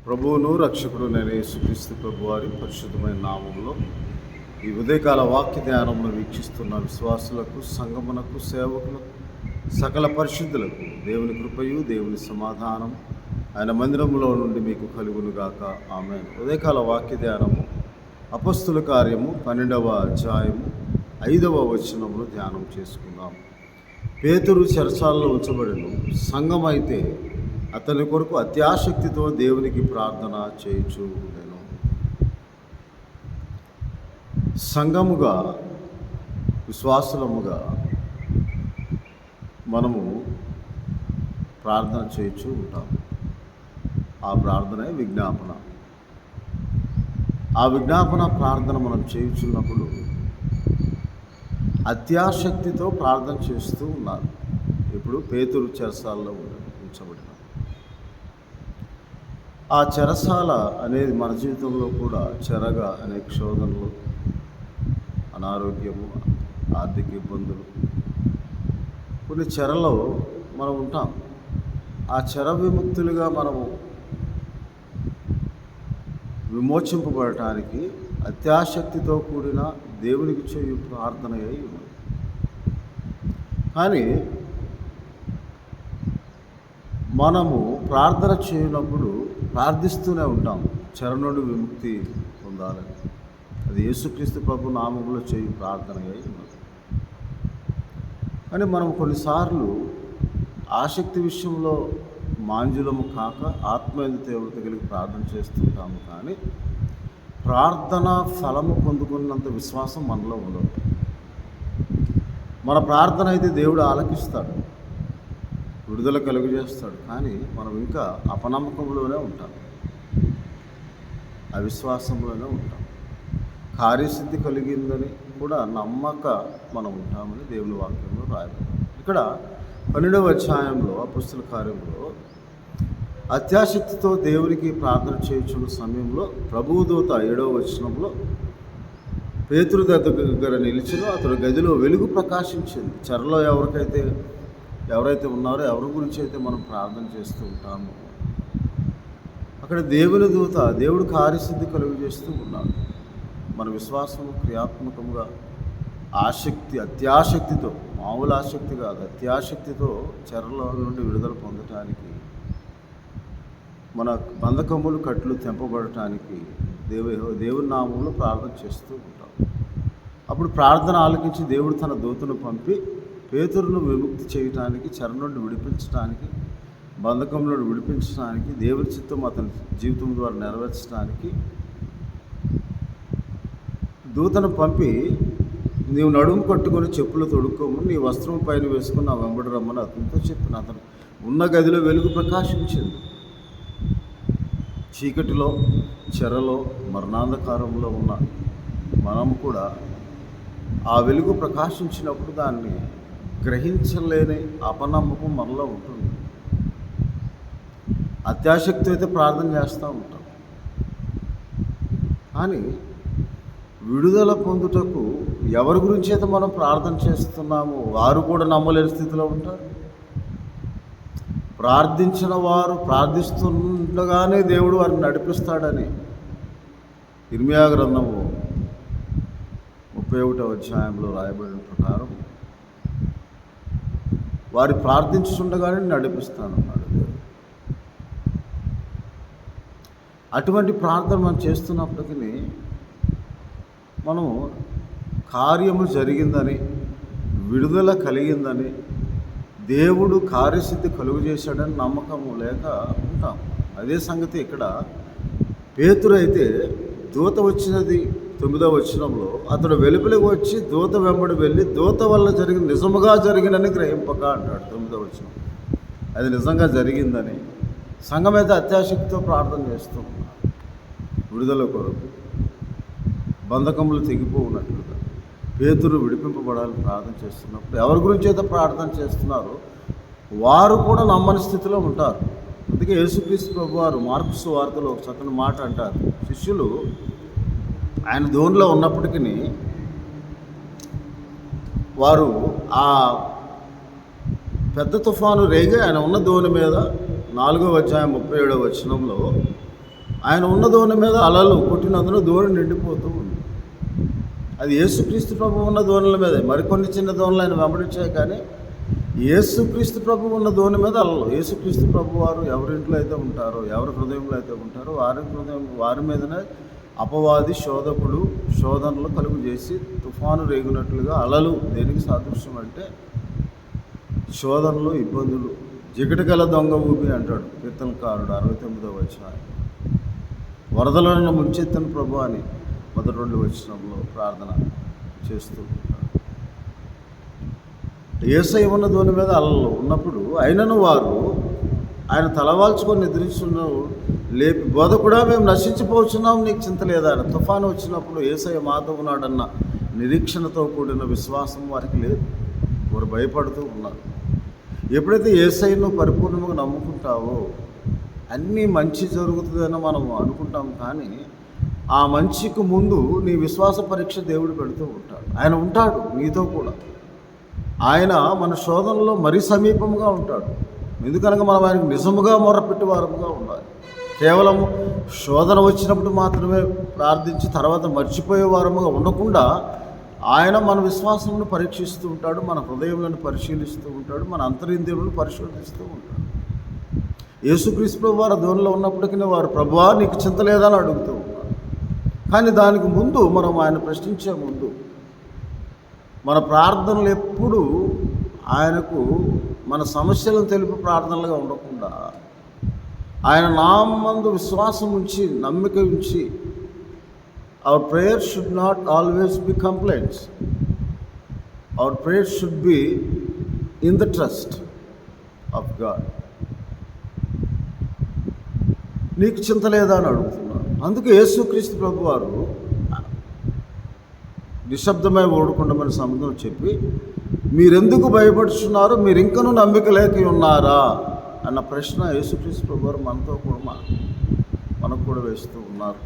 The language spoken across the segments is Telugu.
ప్రభువును రక్షకుడు నేను యేసుక్రీస్తు ప్రభువారి పరిశుద్ధమైన నామంలో ఈ ఉదయకాల వాక్య ధ్యానమును వీక్షిస్తున్న విశ్వాసులకు, సంఘమునకు, సేవకులకు, సకల పరిశుద్ధులకు దేవుని కృపయు దేవుని సమాధానం ఆయన మందిరములో నుండి మీకు కలుగునుగాక. ఆమేన్. ఉదయకాల వాక్య ధ్యానము అపొస్తలుల కార్యము 12వ అధ్యాయము 5వ వచనమును ధ్యానం చేసుకుందాం. పేతురు చెరసాలలో ఉంచబడెను. సంఘం అయితే అతని కొరకు అత్యాసక్తితో దేవునికి ప్రార్థన చేయుచు ఉండెను. సంఘముగా, విశ్వాసులముగా మనము ప్రార్థన చేయుచు ఉంటాం. ఆ ప్రార్థనే విజ్ఞాపన. ఆ విజ్ఞాపన ప్రార్థన మనం చేయుచున్నప్పుడు అత్యాసక్తితో ప్రార్థన చేస్తూ ఉన్నారు. ఇప్పుడు పేతురు చెరసాలలో ఉంచబడిన ఆ చెరసాల అనేది మన జీవితంలో కూడా చెరగా అనేక శోధనలు, అనారోగ్యము, ఆర్థిక ఇబ్బందులు, కొన్ని చెరలో మనం ఉంటాం. ఆ చెర విముక్తులుగా మనము విమోచింపబడటానికి అత్యాసక్తితో కూడిన దేవునికి చేయు ప్రార్థన అయి ఉన్నది. కానీ మనము ప్రార్థన చేయనప్పుడు ప్రార్థిస్తూనే ఉంటాం చెర నుండి విముక్తి పొందాలని. అది యేసుక్రీస్తు ప్రభు నామములో చేయు ప్రార్థన అయి ఉన్నది. కానీ మనం కొన్నిసార్లు ఆసక్తి విషయంలో మాంజులము కాక ఆత్మీయ తీవ్రత కలిగి ప్రార్థన చేస్తుంటాము. కానీ ప్రార్థన ఫలము పొందుకున్నంత విశ్వాసం మనలో ఉండదు. మన ప్రార్థన అయితే దేవుడు ఆలకిస్తాడు, విడుదల కలుగజేస్తాడు. కానీ మనం ఇంకా అపనమ్మకంలోనే ఉంటాం, అవిశ్వాసంలోనే ఉంటాం. కార్యసిద్ధి కలిగిందని కూడా నమ్మక మనం ఉంటామని దేవుని వాక్యంలో రాయబడింది. ఇక్కడ 12వ అధ్యాయంలో అపొస్తలుల కార్యంలో అత్యాసక్తితో దేవునికి ప్రార్థన చేయుచున్న సమయంలో ప్రభువు దూత 7వ వచనంలో పేతురు దగ్గర నిలిచినో అతడు గదిలో వెలుగు ప్రకాశించింది. చెరలో ఎవరైతే ఉన్నారో ఎవరి గురించి అయితే మనం ప్రార్థన చేస్తూ ఉంటామో అక్కడ దేవుని దూత దేవుడు కార్యసిద్ధి కలుగజేస్తూ ఉన్నాడు. మన విశ్వాసం క్రియాత్మకంగా అత్యాసక్తితో, మామూలు ఆసక్తి కాదు, అత్యాసక్తితో చెరలో నుండి విడుదల పొందటానికి, మన బంధకములు కట్లు తెంపబడటానికి దేవుని నామంలో ప్రార్థన చేస్తూ ఉంటాం. అప్పుడు ప్రార్థన ఆలకించి దేవుడు తన దూతను పంపి పేతురును విముక్తి చేయటానికి, చెర నుండి విడిపించడానికి, బంధకం నుండి విడిపించడానికి, దేవుని చిత్తం అతని జీవితం ద్వారా నెరవేర్చడానికి దూతను పంపి, నీవు నడుము కట్టుకొని చెప్పులు తొడుక్కోము, నీ వస్త్రం పైన వేసుకుని నా వెంబడి రమ్మని అతనితో చెప్పిన. అతను ఉన్న గదిలో వెలుగు ప్రకాశించింది. చీకటిలో, చెరలో, మరణాంధకారంలో ఉన్న మనం కూడా ఆ వెలుగు ప్రకాశించినప్పుడు దాన్ని గ్రహించలేని అపనమ్మకం మనలో ఉంటుంది. అత్యాసక్తి అయితే ప్రార్థన చేస్తూ ఉంటాం. కానీ విడుదల పొందుటకు ఎవరి గురించి అయితే మనం ప్రార్థన చేస్తున్నామో వారు కూడా నమ్మలేని స్థితిలో ఉంటారు. ప్రార్థించిన వారు ప్రార్థిస్తుండగానే దేవుడు వారిని నడిపిస్తాడని ఇర్మియా గ్రంథము 31వ అధ్యాయంలో రాయబడిన ప్రకారం వారి ప్రార్థించుండగానే నడిపిస్తానన్నాడు దేవుడు. అటువంటి ప్రార్థన మనం చేస్తున్నప్పటికీ మనం కార్యము జరిగిందని, విడుదల కలిగిందని, దేవుడు కార్యసిద్ధి కలుగజేశాడని నమ్మకము లేక ఉంటాం. అదే సంగతి ఇక్కడ పేతురు అయితే దూత వచ్చినది 9వ వచనంలో అతడు వెలుపలికి వచ్చి దూత వెంబడి వెళ్ళి దూత వల్ల నిజముగా జరిగిందని గ్రహింపక అంటాడు 9వ వచనం. అది నిజంగా జరిగిందని సంఘం అయితే అత్యాసక్తితో ప్రార్థన చేస్తూ ఉన్నారు. విడుదల కొరకు, బంధకములు తెగిపోవున్నట్లుగా పేతురు విడిపింపబడాలని ప్రార్థన చేస్తున్నప్పుడు ఎవరి గురించి అయితే ప్రార్థన చేస్తున్నారో వారు కూడా నమ్మని స్థితిలో ఉంటారు. అందుకే యేసుక్రీస్తు ప్రభువారు మార్కు సువార్తలో ఒక చక్కని మాట అంటారు. శిష్యులు ఆయన ధోనిలో ఉన్నప్పటికీ వారు ఆ పెద్ద తుఫాను రేగి ఆయన ఉన్న ధోని మీద 4వ అధ్యాయం 37వ వచనంలో ఆయన ఉన్న దోణి మీద అలలు కొట్టినందున దోణి నిండిపోతూ ఉంది. అది యేసుక్రీస్తు ప్రభు ఉన్న దోణుల మీదే. మరికొన్ని చిన్న దోణులు ఆయన వెంబడించాయి, కానీ యేసుక్రీస్తు ప్రభు ఉన్న దోణి మీద అలలు. యేసుక్రీస్తు ప్రభు వారు ఎవరింట్లో అయితే ఉంటారో, ఎవరి హృదయంలో అయితే ఉంటారో వారి మీదనే అపవాది శోధకుడు శోధనలు కలుగు చేసి తుఫాను రేగినట్లుగా అలలు. దేనికి సాదృశ్యం అంటే శోధనలు, ఇబ్బందులు. జిగటగల దొంగ ఊపి అంటాడు కీర్తనకారుడు 69వ అధ్యాయం. వరదలను ముంచెత్తిన ప్రభు అని మొదటి 2 వచనంలో ప్రార్థన చేస్తూ ఉంటాడు. యేసయ్య ఉన్న దోణి మీద అలలు ఉన్నప్పుడు అయినను వారు ఆయన తలవాల్చుకొని నిద్రిస్తున్న లేపి, బోధకుడా మేము నశించిపోతున్నాం, నీకు చింత లేదా? తుఫాను వచ్చినప్పుడు యేసయ్య మాతో ఉన్నాడన్న నిరీక్షణతో కూడిన విశ్వాసం వారికి లేదు. వారు భయపడుతూ ఉన్నారు. ఎప్పుడైతే యేసయ్యను పరిపూర్ణంగా నమ్ముకుంటావో అన్నీ మంచి జరుగుతుందని మనం అనుకుంటాం, కానీ ఆ మంచికి ముందు నీ విశ్వాస పరీక్ష దేవుడు పెడుతూ ఉంటాడు. ఆయన ఉంటాడు నీతో కూడా. ఆయన మన శోధనలో మరీ సమీపంగా ఉంటాడు. ఎందుకనగా మనం ఆయనకు నిజముగా మొరపెట్టి వారముగా ఉండాలి. కేవలం శోధన వచ్చినప్పుడు మాత్రమే ప్రార్థించి తర్వాత మర్చిపోయే వారముగా ఉండకుండా ఆయన మన విశ్వాసమును పరీక్షిస్తూ ఉంటాడు, మన హృదయములను పరిశీలిస్తూ ఉంటాడు, మన అంతరింద్రియములను పరిశోధిస్తూ ఉంటాడు. యేసుక్రీస్తు వారు దోణిలో ఉన్నప్పటికీ వారు, ప్రభువా నీకు చింత లేదని అడుగుతూ ఉన్నారు. కానీ దానికి ముందు మనం ఆయన ప్రశ్నించే ముందు మన ప్రార్థనలు ఎప్పుడు ఆయనకు మన సమస్యలను తెలుపు ప్రార్థనలుగా ఉండకుండా ఆయన నామందు విశ్వాసం ఉంచి నమ్మిక ఉంచి, our prayers should not always be complaints. Our prayers should be in the trust of God. నీకు చింత లేదా అని అడుగుతున్నాను. అందుకే యేసుక్రీస్తు ప్రభు వారు నిశ్శబ్దమై ఓడుకుండమని సముద్రం చెప్పి, మీరెందుకు భయపడుతున్నారు, మీరు ఇంకనూ నమ్మిక లేక ఉన్నారా అన్న ప్రశ్న యేసుక్రీస్తు ప్రభు వారు మనకు కూడా వేస్తూ ఉన్నారు.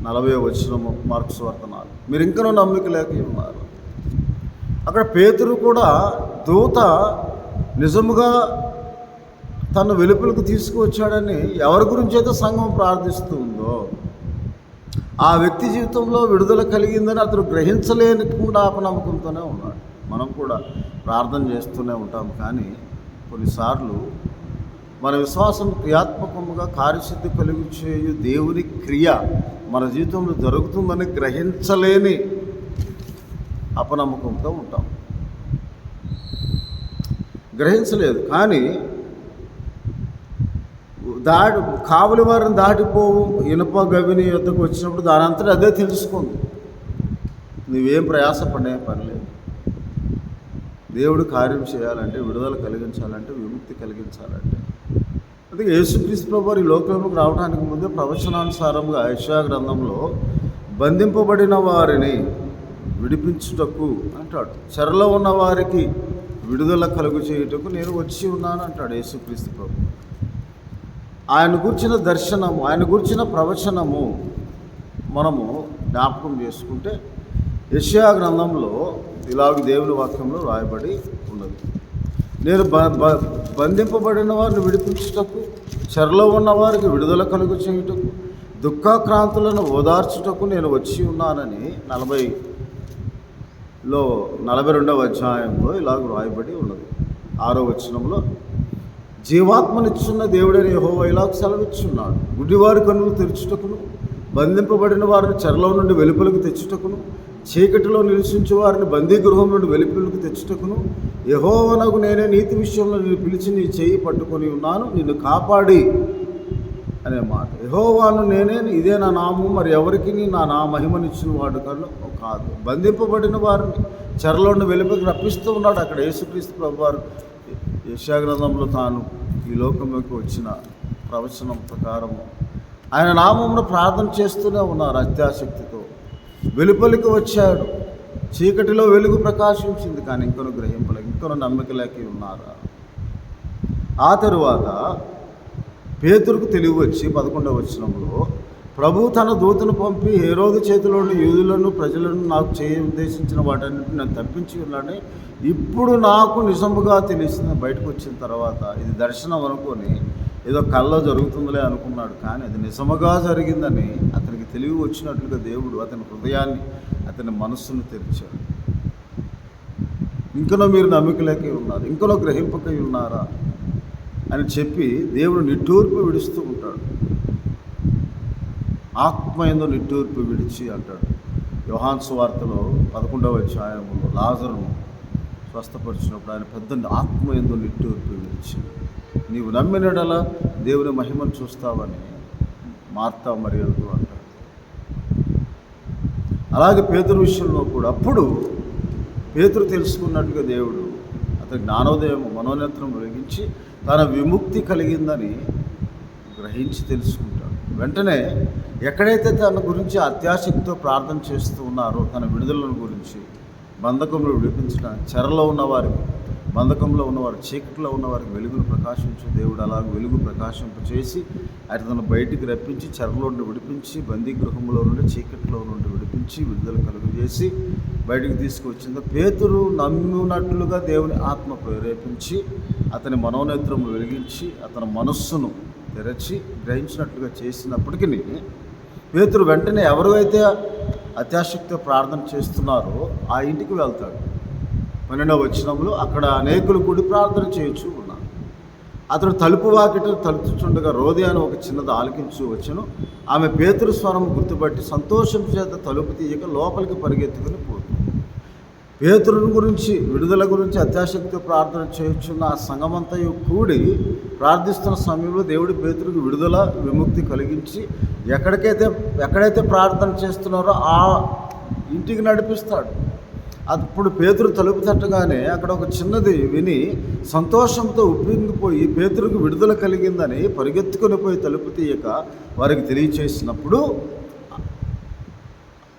40వ వచనము మార్కు సువార్త 4. మీరు ఇంకనూ నమ్మిక లేక ఉన్నారు. అక్కడ పేతురు కూడా దూత నిజముగా తను వెలుపలకు తీసుకువచ్చాడని ఎవరి గురించి అయితే సంఘం ప్రార్థిస్తుందో ఆ వ్యక్తి జీవితంలో విడుదల కలిగిందని అతను గ్రహించలేకుండా అపనమ్మకంతోనే ఉన్నాడు. మనం కూడా ప్రార్థన చేస్తూనే ఉంటాం, కానీ కొన్నిసార్లు మన విశ్వాసం క్రియాత్మకముగా కార్యసిద్ధి కలిగి చేయు దేవుని క్రియ మన జీవితంలో జరుగుతుందని గ్రహించలేని అపనమ్మకంతో ఉంటాం. గ్రహించలేదు, కానీ కావలి వారిని దాటిపోవు ఇనుప గవిని యొద్దకు వచ్చినప్పుడు దాని అంతటా అదే తెలుసుకుంది. నువ్వేం ప్రయాసపడే పని లేదు. దేవుడు కార్యం చేయాలంటే, విడుదల కలిగించాలంటే, విముక్తి కలిగించాలంటే. అందుకే యేసుక్రీస్తు ప్రభువు ఈ లోకంలోకి రావడానికి ముందే ప్రవచనానుసారంగా యెషయా గ్రంథంలో బంధింపబడిన వారిని విడిపించుటకు అంటాడు, చెరలో ఉన్న వారికి విడుదల కలుగు చేయుటకు నేను వచ్చి ఉన్నాను అంటాడు యేసుక్రీస్తు ప్రభు. ఆయన గురించిన దర్శనము, ఆయన గురించిన ప్రవచనము మనము జ్ఞాపకం చేసుకుంటే యెషయా గ్రంథంలో ఇలాగ దేవుని వాక్యంలో రాయబడి ఉన్నది. నేను బంధింపబడిన వారిని విడిపించుటకు, చెరలో ఉన్న వారికి విడుదల కలుగు చేయుటకు, దుఃఖాక్రాంతులను ఓదార్చుటకు నేను వచ్చి ఉన్నానని 42వ అధ్యాయంలో ఇలాగ రాయబడి ఉన్నది. 6వ వచనంలో, జీవాత్మనిచ్చున్న దేవుడైన యెహోవా ఇలాగ సెలవిచ్చున్నాడు, గుడ్డివారి కన్నులు తెరుచుటకును, బంధింపబడిన వారిని చెరలో నుండి వెలుపలకు తెచ్చుటకును, చీకటిలో నివసించే వారిని బందీ గృహం నుండి వెలుపలకు తెచ్చుటకును, యెహోవానగు నేనే నీతి విషయంలో నిన్ను పిలిచి నీ చేయి పట్టుకొని ఉన్నాను, నిన్ను కాపాడి అనే మాట. యెహోవాను నేనే, ఇదే నా నామం, మరి ఎవరికి నా మహిమనిచ్చిన వాడు కాదు. బంధింపబడిన వారిని చెరలో నుండి వెలుపలకు రప్పిస్తూ ఉన్నాడు. అక్కడ యేసుక్రీస్తు ప్రభువారు యెషయా గ్రంథంలో తాను ఈ లోకంలోకి వచ్చిన ప్రవచనం ప్రకారము ఆయన నామమును ప్రార్థన చేస్తూనే ఉన్నారు అత్యాసక్తితో. వెలుపలికి వచ్చాడు, చీకటిలో వెలుగు ప్రకాశించింది, కానీ ఇంకొన గ్రహింపలేక, ఇంకొన నమ్మిక లేక ఉన్నారా. ఆ తరువాత పేతురుకు తెలివి వచ్చి 11వ వచనంలో, ప్రభువు తన దూతను పంపి హేరోదు చేతిలోని యూదులను ప్రజలను నాకు చేయ ఉద్దేశించిన వాటన్నిటిని నేను తప్పించి ఉన్నాడని ఇప్పుడు నాకు నిజముగా తెలిసిన. బయటకు వచ్చిన తర్వాత ఇది దర్శనం అనుకొని ఏదో కల్లో జరుగుతుందిలే అనుకున్నాడు. కానీ అది నిజముగా జరిగిందని అతనికి తెలివి వచ్చినట్లుగా దేవుడు అతని హృదయాన్ని, అతని మనస్సును తెరిచాడు. ఇంకనో మీరు నమ్మికలేకే ఉన్నారు, ఇంకనో గ్రహింపకై ఉన్నారా అని చెప్పి దేవుడు నిట్టూర్పు విడుస్తూ ఉంటాడు. ఆత్మ యందు నిట్టూర్పు విడిచి అంటాడు. యోహాను సువార్తలో 11వ అధ్యాయంలో లాజరును స్వస్థపరిచినప్పుడు ఆయన పెద్ద ఆత్మ యందు నిట్టూర్పు విడిచి, నీవు నమ్మినడలా దేవుని మహిమను చూస్తావని మార్తా మరియలతో అంటాడు. అలాగే పేతురు విషయంలో కూడా అప్పుడు పేతురు తెలుసుకున్నట్టుగా దేవుడు అతని జ్ఞానోదయం, మనోనేత్రం వెలిగించి తన విముక్తి కలిగిందని గ్రహించి తెలుసుకుంటాడు. వెంటనే ఎక్కడైతే తన గురించి అత్యాశక్తితో ప్రార్థన చేస్తూ ఉన్నారో, తన విడుదలను గురించి, బంధకంలో విడిపించడానికి, చెరలో ఉన్నవారికి, బంధకంలో ఉన్నవారు, చీకట్లో ఉన్నవారికి వెలుగును ప్రకాశించు దేవుడు అలాగ వెలుగు ప్రకాశింపచేసి అతను బయటికి రప్పించి, చెరలో నుండి విడిపించి, బందీ గృహంలో నుండి, చీకట్లో నుండి విడిపించి, విడుదల కలుగజేసి బయటికి తీసుకువచ్చింది. పేతురు నమ్మినట్లుగా దేవుని ఆత్మ ప్రేరేపించి అతని మనోనేత్రము వెలిగించి అతని మనస్సును తెరచి గ్రహించినట్లుగా చేసినప్పటికీ పేతురు వెంటనే ఎవరైతే అత్యాశక్తితో ప్రార్థన చేస్తున్నారో ఆ ఇంటికి వెళ్తాడు. 12వ వచనంలో అక్కడ అనేకులు కూడి ప్రార్థన చేయొచ్చు ఉన్నారు. అతడు తలుపు వాకిట తలుచుచుండగా రోది అని ఒక చిన్నది ఆలకించు వచ్చును. ఆమె పేతురు స్వరం గుర్తుపట్టి సంతోషం చేత తలుపు తీయక లోపలికి పరిగెత్తుకుని పోతుంది. పేతురుని గురించి, విడుదల గురించి అత్యాశక్తితో ప్రార్థన చేయుచున్న ఆ సంఘమంతయు కూడి ప్రార్థిస్తున్న సమయంలో దేవుడు పేతురుకు విడుదల, విముక్తి కలిగించి ఎక్కడైతే ప్రార్థన చేస్తున్నారో ఆ ఇంటికి నడిపిస్తాడు. అప్పుడు పేతురు తలుపు తట్టగానే అక్కడ ఒక చిన్నది విని సంతోషంతో ఉప్పొంగిపోయి పేతురుకు విడుదల కలిగిందని పరిగెత్తుకొని పోయి తలుపు తీయక వారికి తెలియచేసినప్పుడు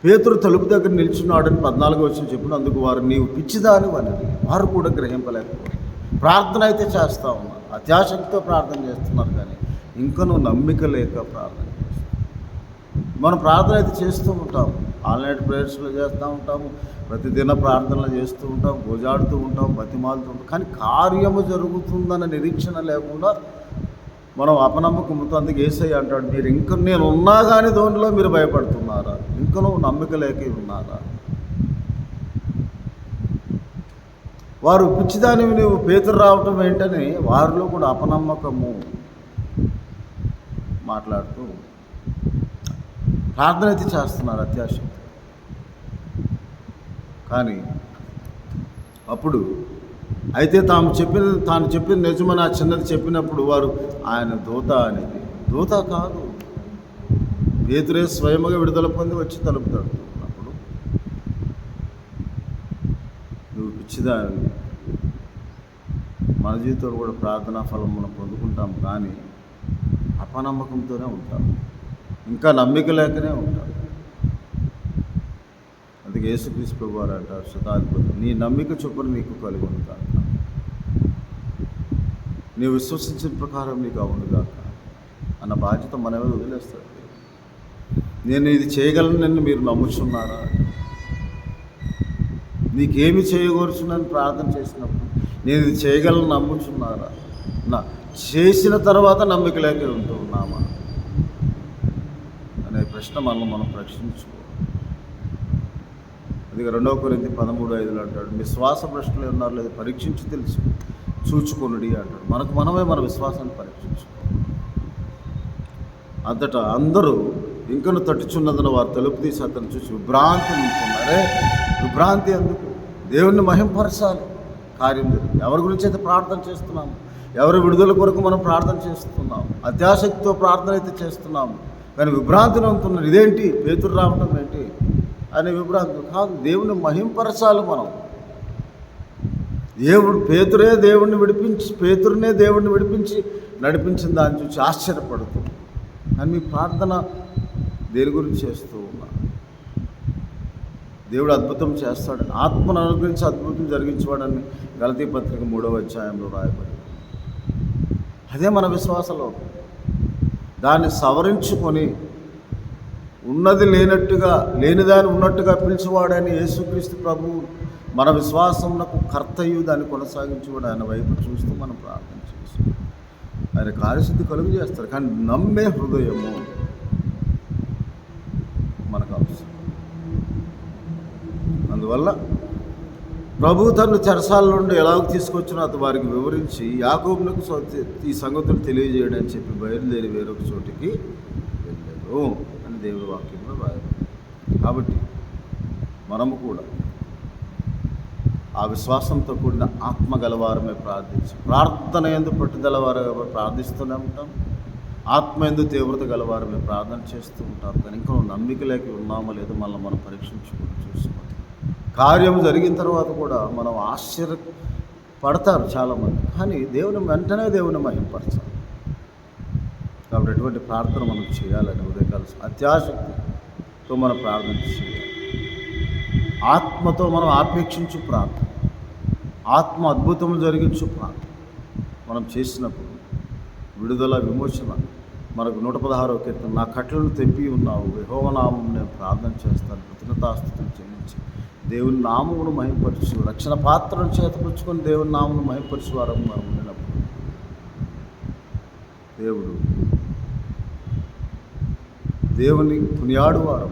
పేతురు తలుపు దగ్గర నిల్చున్నాడని 14వ వచనం చెప్పిన అందుకు వారు నీవు పిచ్చిదాని అని వారు కూడా గ్రహింపలేకపోయారు. ప్రార్థన అయితే చేస్తూ ఉన్నారు, అత్యాశక్తితో ప్రార్థన చేస్తున్నారు, కానీ ఇంకా నువ్వు నమ్మిక లేక ప్రార్థన చేస్తున్నావు. మనం ప్రార్థన అయితే చేస్తూ ఉంటాం, ఆన్లైన్ ప్రేయర్స్లో చేస్తూ ఉంటాము, ప్రతిదిన ప్రార్థనలు చేస్తూ ఉంటాం, గోజాడుతూ ఉంటాం, బతిమాలుతూ ఉంటాం, కానీ కార్యము జరుగుతుందన్న నిరీక్షణ లేకుండా మనం అపనమ్మకంతో, అందుకే యేసయ్య అంటాడు, మీరు ఇంకా నేను ఉన్నా కానీ దానిలో మీరు భయపడుతున్నారా, ఇంకా నువ్వు నమ్మిక లేక ఉన్నారా. వారు పిచ్చిదానివి నువ్వు పేతురు రావటం ఏంటని వారిలో కూడా అపనమ్మకము మాట్లాడుతూ ప్రార్థన అయితే చేస్తున్నారు అత్యాశక్తి. కానీ అప్పుడు అయితే తాను చెప్పిన నిజమని ఆ చిన్నది చెప్పినప్పుడు వారు ఆయన దూత అనేది, దూత కాదు, పేతురే స్వయముగా విడుదల పొంది వచ్చి తలుపు తడుతున్నప్పుడు నువ్వు పిచ్చిదాని. మన జీవితంలో కూడా ప్రార్థనా ఫలం మనం పొందుకుంటాం, కానీ అపనమ్మకంతోనే ఉంటాం, ఇంకా నమ్మిక లేకనే ఉంటాం. అందుకే యేసుక్రీస్తు ప్రభువారు అంటారు శతాధిపతి, నీ నమ్మిక చొప్పున నీకు కలుగును కాక, నీవు విశ్వసించిన ప్రకారం నీకు అవును కాక అన్న బాధ్యత మన మీద వదిలేస్తాడు. నేను ఇది చేయగలను మీరు నమ్ముచున్నారా, నీకేమి చేయకూర్చున్నాను ప్రార్థన చేసినప్పుడు నేను ఇది చేయగలను నమ్ముచున్నారా, చేసిన తర్వాత నమ్మిక లేక ఉంటున్నామా అనే ప్రశ్న మనం ప్రశ్నించుకో. అది 2 కొరింథీ 13:5 అంటాడు, మీ శ్వాస ప్రశ్నలు ఉన్నారు లేదు పరీక్షించి తెలుసు చూచుకొనుడి అంటాడు. మనమే మన విశ్వాసాన్ని పరీక్షించుకో. అంతటా అందరూ ఇంకను తట్టుచున్నదన్న వారు తలుపు తీసి అతను చూసి విభ్రాంతి నింపుకున్నారే. విభ్రాంతి ఎందుకు? దేవుణ్ణి మహింపరచాలి, కార్యం జరిగింది. ఎవరి గురించి అయితే ప్రార్థన చేస్తున్నాము, ఎవరి విడుదల కొరకు మనం ప్రార్థన చేస్తున్నాము, అత్యాశక్తితో ప్రార్థన అయితే చేస్తున్నాము, కానీ విభ్రాంతిని ఉంటున్నారు. ఇదేంటి పేతురు రావటం ఏంటి అనే విభ్రాంతి కాదు, దేవుని మహింపరచాలి మనం. పేతురునే దేవుడిని విడిపించి నడిపించిన దాన్ని చూసి ఆశ్చర్యపడుతుంది. కానీ మీ ప్రార్థన దేని గురించి చేస్తూ ఉన్నా? దేవుడు అద్భుతం చేస్తాడు, ఆత్మను అనుగ్రహించి అద్భుతం జరిగించేవాడని గలతీ పత్రిక 3వ అధ్యాయంలో రాయబడి. అదే మన విశ్వాసంలో దాన్ని సవరించుకొని ఉన్నది లేనట్టుగా, లేనిదాన్ని ఉన్నట్టుగా పిలిచేవాడని యేసుక్రీస్తు ప్రభువు మన విశ్వాసమునకు కర్తయు దాన్ని కొనసాగించేవాడు. ఆయన వైపు చూస్తూ మనం ప్రార్థన చేస్తాం. ఆయన కార్యసిద్ధి కలుగు చేస్తారు. కానీ నమ్మే హృదయము మనకు అవసరం. అందువల్ల ప్రభు తను చెరసాల నుండి ఎలాగ తీసుకొచ్చినా అది వారికి వివరించి యాకోబునకు ఈ సంగతులు తెలియజేయడం అని చెప్పి బయలుదేరి వేరొక చోటికి వెళ్ళారు అని దేవుడి వాక్యంలో రాయారు. కాబట్టి మనము కూడా ఆ విశ్వాసంతో కూడిన ఆత్మ గలవారమే ప్రార్థన ఎందు పట్టుదల వారు ప్రార్థిస్తూనే ఉంటాం. ఆత్మ ఎందు తీవ్రత గలవారమే ప్రార్థన చేస్తూ ఉంటారు. కానీ ఇంకా నమ్మిక లేక ఉన్నామో లేదో మనం పరీక్షించుకొని చూసుకోవాలి. కార్యం జరిగిన తర్వాత కూడా మనం ఆశ్చర్యపడతారు చాలామంది, కానీ వెంటనే దేవుని మహింపరచాలి. కాబట్టి ఎటువంటి ప్రార్థన మనం చేయాలని ఉదయకాల అత్యాశక్తితో మనం ప్రార్థన చేయాలి. ఆత్మతో మనం ఆపేక్షించు ప్రార్థన, ఆత్మ అద్భుతములు జరిగించు ప్రార్థన మనం చేసినప్పుడు విడుదల విమోచన మనకు 116వ కీర్తన, నా కట్లను తెంపి ఉన్నావు, యెహోవా నామం నేను ప్రార్థన చేస్తాను, కృతజ్ఞతాస్తుతులు చెల్లించి దేవుని నామమును మహింపరచు, రక్షణ పాత్రను చేతపుచ్చుకొని దేవుని నామమును మహింపరచు వారం మనం ఉండినప్పుడు దేవుని కొనియాడువారం,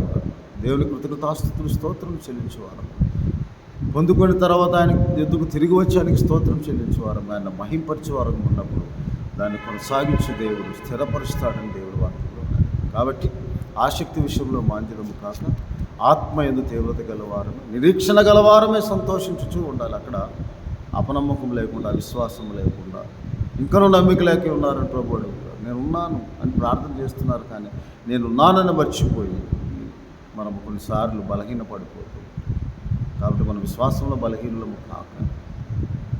దేవుని కృతజ్ఞతాస్తుతులు స్తోత్రం చెల్లించేవారం, పొందుకొని తర్వాత ఆయన ఎద్దుకు తిరిగి వచ్చి ఆయనకి స్తోత్రం చెల్లించేవారం, ఆయన మహింపరిచేవారం ఉన్నప్పుడు దాన్ని కొనసాగించి దేవుడు స్థిరపరుస్తాడని దేవుడు వాక్యంలో ఉన్నారు. కాబట్టి ఆసక్తి విషయంలో మాంద్యము కాక ఆత్మ యందు తీవ్రత గలవారమే, నిరీక్షణ గలవారమే సంతోషించుచూ ఉండాలి. అక్కడ అపనమ్మకం లేకుండా, విశ్వాసం లేకుండా, ఇంకనూ నమ్మిక లేక ఉన్నారని ప్రభు అడుగుతారు. నేను ఉన్నాను అని ప్రార్థన చేస్తున్నారు, కానీ నేను ఉన్నానని మర్చిపోయి మనం కొన్నిసార్లు బలహీనపడిపోతాం. కాబట్టి మన విశ్వాసంలో బలహీనము కాక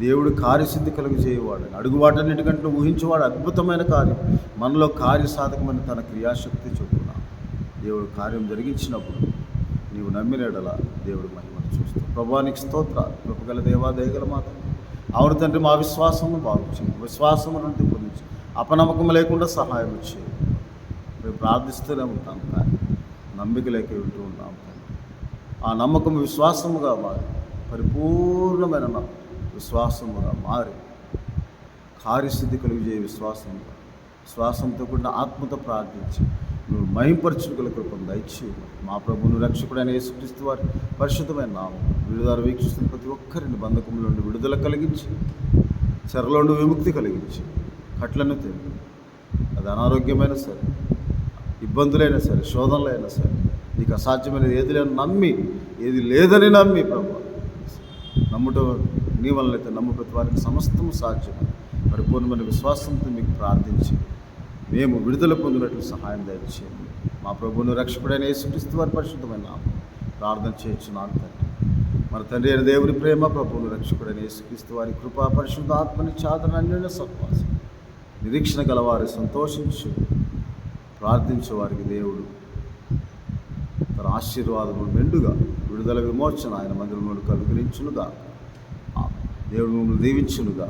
దేవుడు కార్యసిద్ధి కలుగు చేయవాడు, అడుగువాటన్నిటికంటే ఊహించేవాడు అద్భుతమైన కార్యం మనలో కార్యసాధకమైన తన క్రియాశక్తి చొప్పున దేవుడు కార్యం జరిగించినప్పుడు నీవు నమ్మినడలా దేవుడు మహిమను చూస్తావు. ప్రభువానికి స్తోత్రాలు. కృపగల దేవా, దయగల మాత, అవును తండ్రి, మా విశ్వాసమును బాగు చేయి, విశ్వాసము నుండి పొందించి అపనమ్మకం లేకుండా సహాయం చేయి. మేము ప్రార్థిస్తూనే ఉంటాం, కానీ నమ్మిక లేక ఉంటూ ఉంటాం. ఆ నమ్మకం విశ్వాసముగా మారి, పరిపూర్ణమైన విశ్వాసముగా మారి, కార్యసిద్ధి కలిగే విశ్వాసంతో కూడిన ఆత్మతో ప్రార్థించి నువ్వు మహింపరచుగల కృపను దయచేయి. మా ప్రభువును రక్షకుడైన యేసుక్రీస్తు వారి పరిశుద్ధమైన నామం విడుదల వీక్షిస్తున్న ప్రతి ఒక్కరిని బంధకముల నుండి విడుదల కలిగించి, చెరలో నుండి విముక్తి కలిగించి, కట్లను తెలి, అది అనారోగ్యమైనా సరే, ఇబ్బందులైనా సరే, శోధనలైనా సరే, నీకు అసాధ్యమైనది ఏది లేదని నమ్మి ప్రభు నమ్ముట నీ వలనైతే నమ్ము ప్రతి వారికి సమస్తము సాధ్యమని పరిపూర్ణమైన విశ్వాసంతో మీకు ప్రార్థించి మేము విడుదల పొందినట్లు సహాయం దయచేయండి. మా ప్రభువును రక్షకుడైన యేసుక్రీస్తు వారి పరిశుద్ధమైన నామం ప్రార్థన చేయించున్నాను తండ్రి. మన తండ్రి అయిన దేవుని ప్రేమ, ప్రభువును రక్షకుడైన యేసుక్రీస్తు వారి కృపా, పరిశుద్ధ ఆత్మని చాదన అన్యోన్య సహవాసం, నిరీక్షణ గలవారి సంతోషించు ప్రార్థించే వారికి దేవుడు తన ఆశీర్వాదములు మెండుగా విడుదల విమోచన ఆయన మందిరంలో అనుగ్రహించునుగా. దేవుడు మిమ్మల్ని దీవించునుగా.